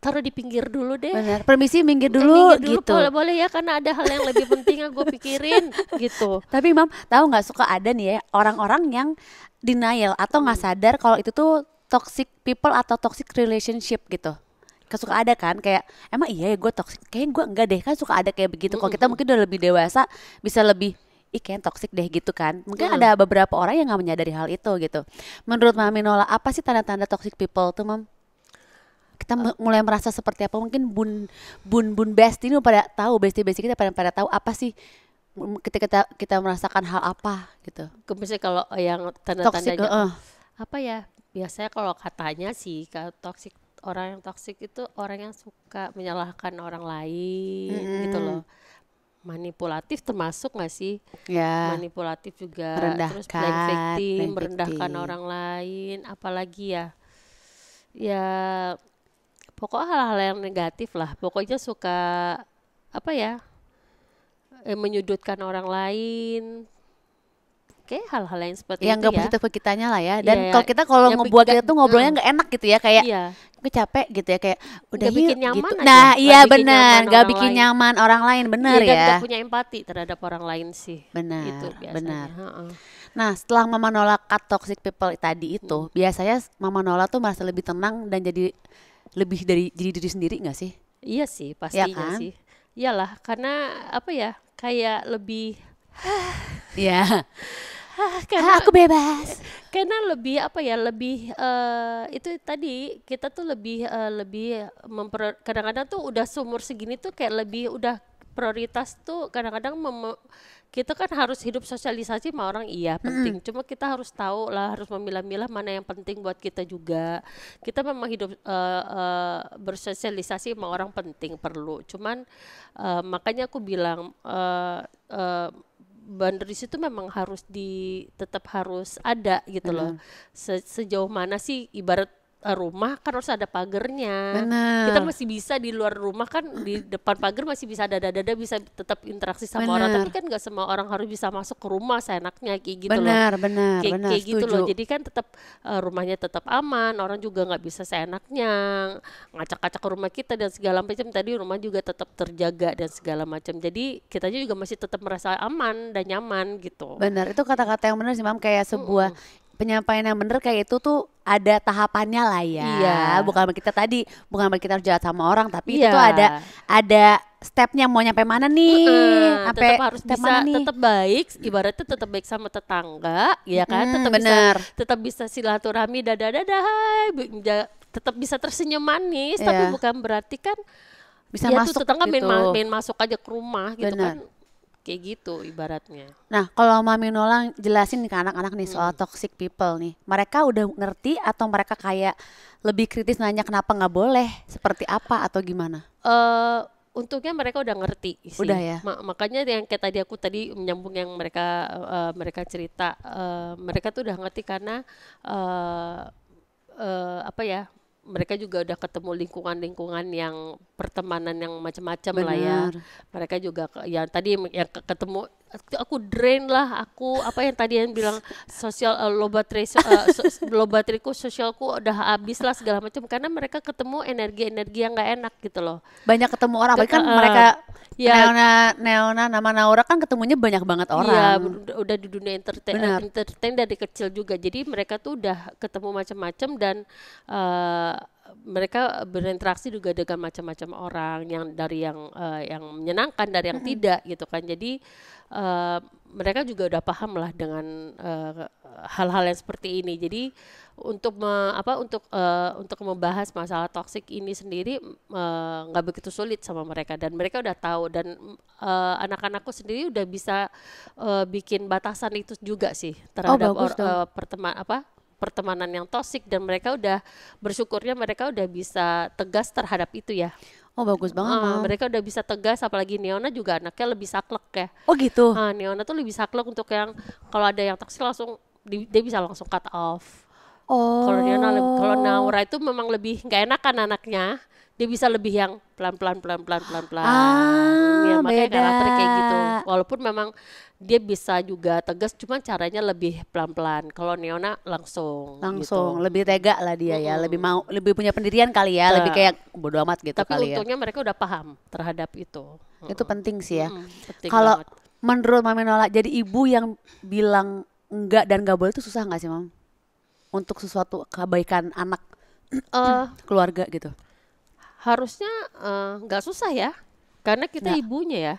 taruh di pinggir dulu deh. Benar. Permisi minggir dulu gitu. Boleh ya karena ada hal yang lebih penting yang gue pikirin gitu. Tapi Mam, tahu nggak suka ada nih ya orang-orang yang denial atau nggak sadar kalau itu tuh toxic people atau toxic relationship gitu. Suka ada kan kayak emang iya ya gue toxic, kayaknya gue enggak deh, kan suka ada kayak begitu. Kalau kita mungkin udah lebih dewasa bisa lebih kayaknya toxic deh gitu kan. Mungkin ada beberapa orang yang nggak menyadari hal itu gitu. Menurut Mami Nola apa sih tanda-tanda toxic people tuh Mam? Kita mulai merasa seperti apa? Mungkin bun bestie ini pada tahu, bestie kita pada tahu apa sih ketika kita merasakan hal apa gitu. Misalnya kalau yang tanda-tandanya apa ya? Biasanya kalau katanya sih kalau orang yang toksik itu orang yang suka menyalahkan orang lain gitu loh. Manipulatif termasuk nggak sih? Ya. Manipulatif juga. Merendahkan, terus blame victim, merendahkan orang lain, apalagi ya? Ya pokoknya hal-hal yang negatif lah. Pokoknya suka apa ya? Menyudutkan orang lain. Kayak hal-hal yang seperti yang itu ya. Yang gak positif ke kitanya lah ya. Dan kalau ngebuat kita tuh ngobrolnya gak enak gitu ya. Kayak gue capek gitu ya. Kayak udah gak bikin nyaman gitu. aja. Nah iya benar. Gak bikin nyaman orang lain. Benar ya. Dan gak punya empati terhadap orang lain sih. Benar. Itu biasanya. Benar. Nah, setelah Mama Nola cut toxic people tadi itu, biasanya Mama Nola tuh merasa lebih tenang dan jadi lebih dari jadi diri sendiri nggak sih? Iya sih, Ya pastinya kan? sih. Iyalah, karena apa ya? Kayak lebih Iya. karena Aku bebas. lebih apa ya? Lebih itu tadi kita tuh lebih kadang-kadang tuh udah seumur segini tuh kayak lebih udah prioritas tuh kadang-kadang kita kan harus hidup sosialisasi sama orang iya penting. Cuma kita harus tahu lah, harus memilah-milah mana yang penting buat kita juga. Kita memang hidup bersosialisasi sama orang penting perlu. Cuman makanya aku bilang boundaries itu memang harus tetap harus ada gitu loh. Sejauh mana sih ibarat rumah kan harus ada pagernya. Kita Bener. masih bisa di luar rumah kan di depan pagar masih bisa dada-dada bisa tetap interaksi sama orang. Tapi Bener. kan nggak semua orang harus bisa masuk ke rumah seenaknya kayak gitu loh. Benar, benar, Kayak gitu loh. setuju. Jadi kan tetap rumahnya tetap aman. Orang juga nggak bisa seenaknya ngacak-ngacak ke rumah kita dan segala macam. Tadi rumah juga tetap terjaga dan segala macam. Jadi kitanya juga masih tetap merasa aman dan nyaman gitu. Benar, itu kata-kata yang benar sih, Mam, kayak sebuah penyampaian yang benar kayak itu tuh ada tahapannya lah ya. Iya. Bukan berarti kita harus jahat sama orang, tapi itu Iya. tuh ada stepnya mau nyampe mana nih? Sampai tetap harus step bisa mana nih? tetap baik, ibaratnya tetap baik sama tetangga, ya kan? Bener. Tetap bisa silaturahmi dadah hai, tetap bisa tersenyum manis, tapi Iya. bukan berarti kan Bisa dia masuk tuh tetangga gitu. main masuk aja ke rumah gitu Bener. kan. Kayak gitu ibaratnya. Nah, kalau Mami Nola jelasin nih ke anak-anak nih soal toxic people nih, mereka udah ngerti atau mereka kayak lebih kritis nanya kenapa nggak boleh, seperti apa atau gimana? Untungnya mereka udah ngerti sih. Udah ya? Makanya yang kayak aku tadi menyambung yang mereka cerita, mereka tuh udah ngerti karena apa ya? Mereka juga udah ketemu lingkungan-lingkungan yang pertemanan yang macam-macam lah ya. Benar. Mereka juga yang tadi yang ketemu aku drain lah, aku apa yang tadi yang bilang sosial low bateraiku sosialku udah habis lah segala macam karena mereka ketemu energi-energi yang nggak enak gitu loh. Banyak ketemu orang, apalagi kan mereka Neona nama Naura kan ketemunya banyak banget orang. Iya, udah di dunia Benar. entertain dari kecil juga. Jadi mereka tuh udah ketemu macam-macam dan mereka berinteraksi juga dengan macam-macam orang yang dari yang menyenangkan dari yang tidak gitu kan. Jadi mereka juga udah paham lah dengan hal-hal yang seperti ini. Jadi untuk untuk membahas masalah toksik ini sendiri nggak begitu sulit sama mereka dan mereka udah tahu dan anak-anakku sendiri udah bisa bikin batasan itu juga sih terhadap bagus dong. pertemanan yang toksik dan mereka udah bersyukurnya mereka udah bisa tegas terhadap itu ya. Oh, bagus banget, Mam. Mereka udah bisa tegas, apalagi Neona juga anaknya lebih saklek ya. Oh gitu. Neona tuh lebih saklek untuk yang kalau ada yang toksik langsung dia bisa langsung cut off. Oh. Kalau Naura itu memang lebih nggak enakan anaknya, dia bisa lebih yang pelan-pelan. Ya, makanya Beda. karakter kayak gitu. Walaupun memang dia bisa juga tegas, cuman caranya lebih pelan-pelan. Kalau Neona langsung gitu. Lebih tega lah dia ya, lebih punya pendirian kali ya, lebih kayak bodo amat gitu Tapi kali ya. untungnya mereka udah paham terhadap itu. Itu penting sih ya. Penting Kalau banget. menurut Mami Nola, jadi ibu yang bilang enggak dan enggak boleh itu susah nggak sih, Mam? Untuk sesuatu kebaikan anak keluarga gitu. Harusnya nggak susah ya, karena kita Nggak. ibunya ya.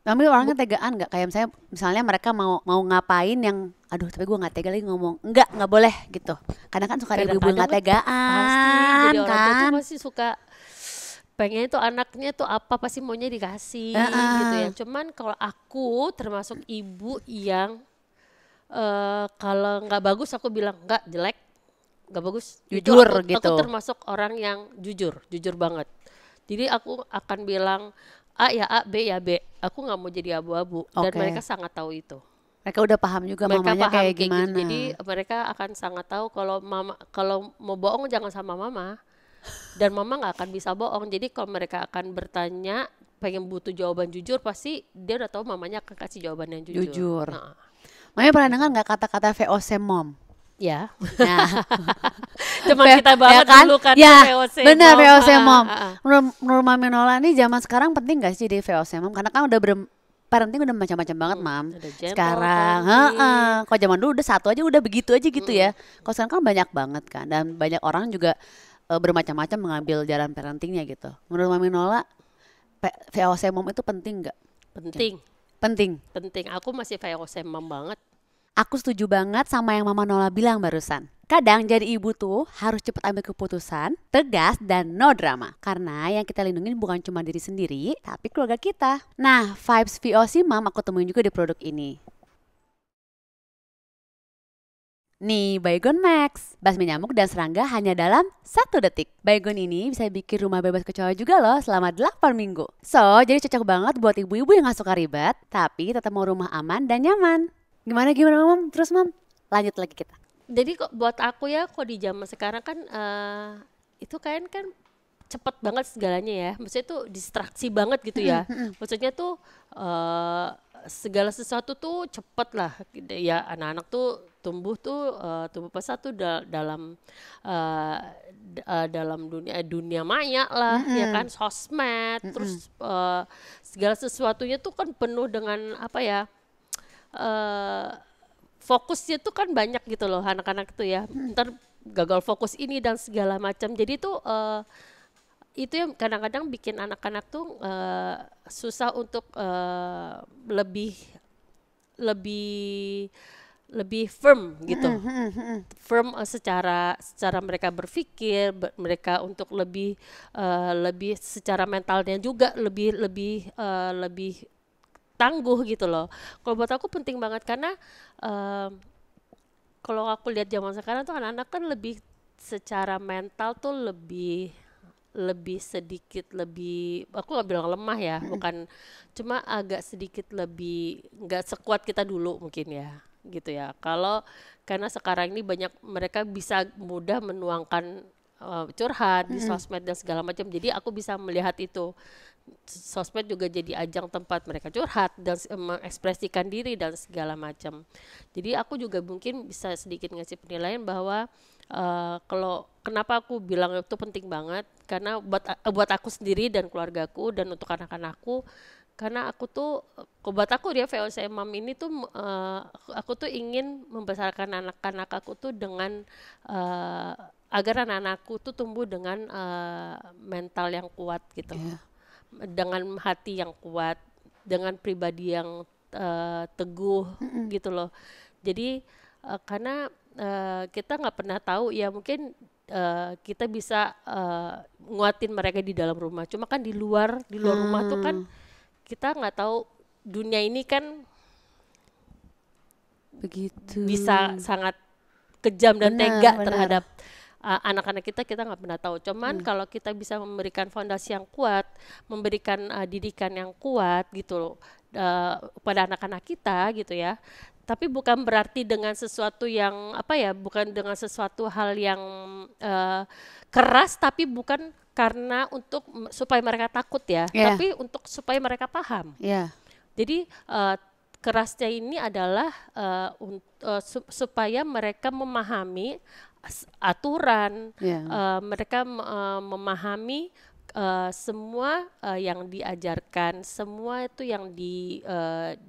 Tapi orangnya tegaan nggak? Kayak misalnya mereka mau ngapain yang, aduh tapi gue nggak tega lagi ngomong, nggak boleh gitu. Kadang kan suka ada ibu nggak tegaan, Pasti jadi orang tua kan? tuh pasti suka pengen itu anaknya tuh apa pasti maunya dikasih gitu ya. Cuman kalau aku termasuk ibu yang kalau nggak bagus aku bilang nggak, jelek, nggak bagus. Jujur Aku gitu. termasuk orang yang jujur banget. Jadi aku akan bilang A ya A, B ya B. Aku nggak mau jadi abu-abu dan Oke. mereka sangat tahu itu. Mereka udah paham juga Mereka mamanya paham kayak kayak gimana. gitu. Jadi mereka akan sangat tahu kalau mau bohong jangan sama mama. Dan mama nggak akan bisa bohong. Jadi kalau mereka akan bertanya, pengen butuh jawaban jujur, pasti dia udah tahu mamanya akan kasih jawaban yang jujur. Nah, Mami pernah dengar nggak kata-kata VOC mom? ya. Nah, Teman kita banget dulu kan ya, VOC benar mom. VOC mom. Menurut Mami Nola nih zaman sekarang penting gak sih di VOC mom? Karena kan udah parenting udah macam-macam banget, Mam. Ada gentle Sekarang, parenting. kalau zaman dulu udah satu aja udah begitu aja gitu ya. Kalau sekarang kan banyak banget kan, dan banyak orang juga bermacam-macam mengambil jalan parentingnya gitu. Menurut Mami Nola, VOC mom itu penting nggak? Penting. Penting. Penting. Aku masih VOC mom banget. Aku setuju banget sama yang Mama Nola bilang barusan. Kadang jadi ibu tuh harus cepat ambil keputusan, tegas dan no drama. Karena yang kita lindungin bukan cuma diri sendiri, tapi keluarga kita. Nah, vibes VOC Mom aku temuin juga di produk ini. Nih, Baygon Max. Basmi nyamuk dan serangga hanya dalam 1 detik. Baygon ini bisa bikin rumah bebas kecoa juga loh selama 8 minggu. So, jadi cocok banget buat ibu-ibu yang gak suka ribet, tapi tetap mau rumah aman dan nyaman. Gimana Mam? Terus Mam, lanjut lagi kita. Jadi kok buat aku ya, kok di zaman sekarang kan itu kan cepet banget segalanya ya. Maksudnya tuh distraksi banget gitu ya. Maksudnya tuh segala sesuatu tuh cepet lah. Ya anak-anak tuh tumbuh pesat tuh dalam dalam dunia maya lah, ya kan, sosmed, terus segala sesuatunya tuh kan penuh dengan apa ya? Fokusnya tuh kan banyak gitu loh anak-anak tuh ya, ntar gagal fokus ini dan segala macam. Jadi tuh itu yang kadang-kadang bikin anak-anak tuh susah untuk lebih firm gitu, firm secara mereka berpikir, mereka untuk lebih secara mentalnya juga lebih tangguh gitu loh. Kalau buat aku penting banget karena kalau aku lihat zaman sekarang tuh anak-anak kan lebih secara mental tuh lebih sedikit lebih, aku nggak bilang lemah ya, bukan, cuma agak sedikit lebih nggak sekuat kita dulu mungkin ya gitu ya. Karena sekarang ini banyak mereka bisa mudah menuangkan curhat di sosmed dan segala macam. Jadi aku bisa melihat itu. Sosmed juga jadi ajang tempat mereka curhat dan mengekspresikan diri dan segala macam. Jadi aku juga mungkin bisa sedikit ngasih penilaian bahwa kalau kenapa aku bilang itu penting banget, karena buat aku sendiri dan keluargaku dan untuk anak-anakku, karena aku tuh, buat aku dia VOC Mom ini tuh aku tuh ingin membesarkan anak-anak aku tuh dengan agar anak-anakku tuh tumbuh dengan mental yang kuat gitu. Dengan hati yang kuat, dengan pribadi yang teguh gitu loh. Jadi karena kita nggak pernah tahu ya, mungkin kita bisa nguatin mereka di dalam rumah. Cuma kan di luar rumah tuh kan kita nggak tahu, dunia ini kan begitu bisa sangat kejam dan tega terhadap anak-anak kita nggak pernah tahu. Cuman kalau kita bisa memberikan fondasi yang kuat, memberikan didikan yang kuat gitu loh, pada anak-anak kita gitu ya. Tapi bukan berarti dengan sesuatu yang apa ya, bukan dengan sesuatu hal yang keras, tapi bukan karena untuk supaya mereka takut ya, tapi untuk supaya mereka paham. Jadi kerasnya ini adalah supaya mereka memahami aturan, mereka memahami semua yang diajarkan, semua itu yang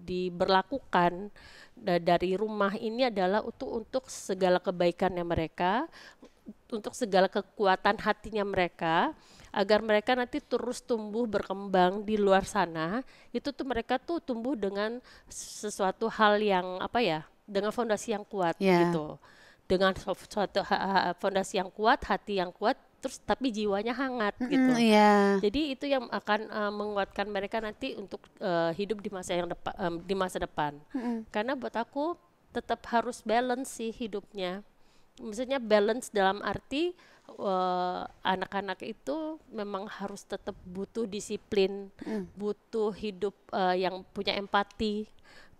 diberlakukan dari rumah ini adalah untuk segala kebaikannya mereka, untuk segala kekuatan hatinya mereka, agar mereka nanti terus tumbuh berkembang di luar sana. Itu tuh mereka tuh tumbuh dengan sesuatu hal yang apa ya, dengan fondasi yang kuat gitu. Dengan suatu fondasi yang kuat, hati yang kuat, terus tapi jiwanya hangat gitu. Jadi itu yang akan menguatkan mereka nanti untuk hidup di masa depan. Karena buat aku tetap harus balance sih hidupnya. Maksudnya balance dalam arti anak-anak itu memang harus tetap butuh disiplin, butuh hidup yang punya empati,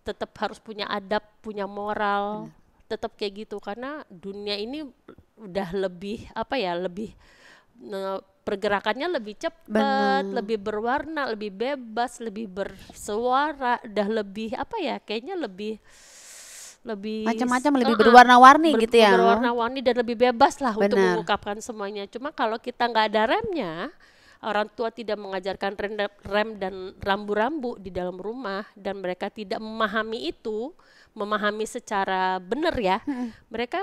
tetap harus punya adab, punya moral. Tetap kayak gitu, karena dunia ini udah lebih apa ya, lebih pergerakannya lebih cepat, lebih berwarna, lebih bebas, lebih bersuara, udah lebih apa ya, kayaknya lebih macam-macam, lebih berwarna-warni gitu ya, berwarna-warni dan lebih bebas lah untuk mengungkapkan semuanya. Cuma kalau kita nggak ada remnya, orang tua tidak mengajarkan rem dan rambu-rambu di dalam rumah dan mereka tidak memahami itu, memahami secara benar ya, mereka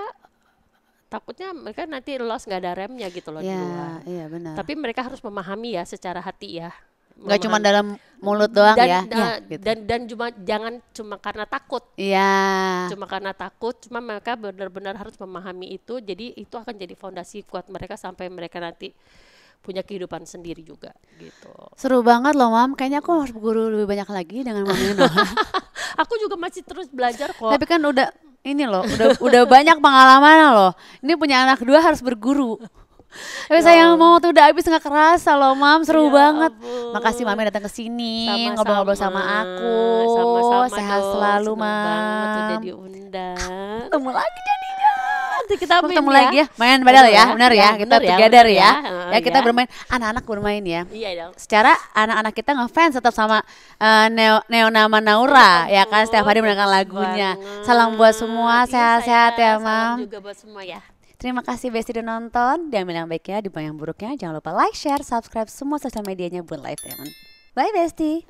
takutnya mereka nanti lost nggak ada remnya gitu loh di luar. Iya benar. Tapi mereka harus memahami ya secara hati ya. Nggak cuma dalam mulut doang dan, ya. Gitu. Dan jangan cuma karena takut. Iya. Cuma karena takut, cuma mereka benar-benar harus memahami itu. Jadi itu akan jadi fondasi kuat mereka sampai mereka nanti punya kehidupan sendiri juga gitu. Seru banget loh Mam, kayaknya aku harus berguru lebih banyak lagi dengan Mami Noah. Aku juga masih terus belajar kok. Tapi kan udah ini loh, udah banyak pengalaman loh. Ini punya anak 2 harus berguru. Tapi sayang mau tuh udah habis nggak kerasa loh Mam, seru banget. Ampun. Makasih Mami datang ke sini Sama-sama. ngobrol-ngobrol sama aku. Sama-sama Sehat dong. selalu Seneng banget udah Mam. diundang. Ketemu lagi jadinya. Nanti kita main Ketemu ya. lagi ya, main padahal ya, benar ya, kita bener ya, together bener ya. ya. Ya kita Ya. bermain, anak-anak bermain ya. Iya dong. Secara anak-anak kita ngefans tetap sama Neo Nama Naura ya kan, setiap hari mendengarkan lagunya. Banget. Salam buat semua, Iya, sehat-sehat ya salam Mam. juga buat semua ya. Terima kasih Besti udah nonton. Diambil yang baiknya, dibuang yang buruknya. Jangan lupa like, share, subscribe semua sosial medianya Bun Life Teman. Bye Besti.